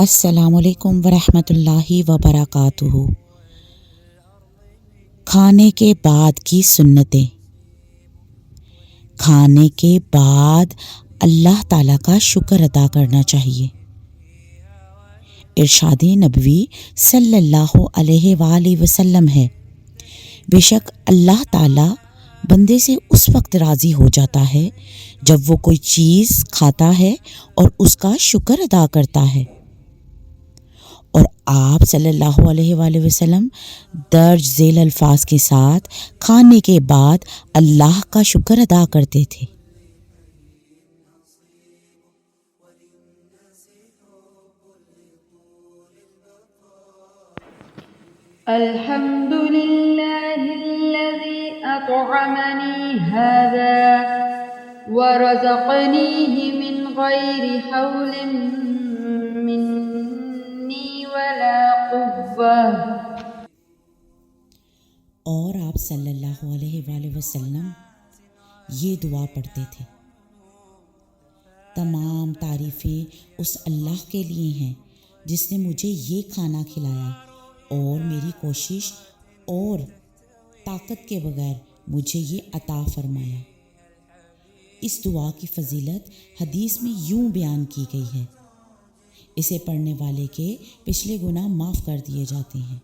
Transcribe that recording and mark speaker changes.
Speaker 1: السلام علیکم ورحمۃ اللہ وبرکاتہ۔ کھانے کے بعد کی سنتیں۔ کھانے کے بعد اللہ تعالیٰ کا شکر ادا کرنا چاہیے۔ ارشاد نبوی صلی اللہ علیہ وآلہ وسلم ہے، بے شک اللہ تعالیٰ بندے سے اس وقت راضی ہو جاتا ہے جب وہ کوئی چیز کھاتا ہے اور اس کا شکر ادا کرتا ہے۔ اور آپ صلی اللہ علیہ وآلہ وسلم درج ذیل الفاظ کے ساتھ کھانے کے بعد اللہ کا شکر ادا کرتے تھے۔
Speaker 2: الحمد لله الذي أطعمني هذا ورزقنيه من غير حول مني ولا قوة۔
Speaker 1: اور آپ صلی اللہ علیہ وآلہ وسلم یہ دعا پڑھتے تھے: تمام تعریفیں اس اللہ کے لیے ہیں جس نے مجھے یہ کھانا کھلایا اور میری کوشش اور طاقت کے بغیر مجھے یہ عطا فرمایا۔ اس دعا کی فضیلت حدیث میں یوں بیان کی گئی ہے: اسے پڑھنے والے کے پچھلے گناہ معاف کر دیے جاتے ہیں۔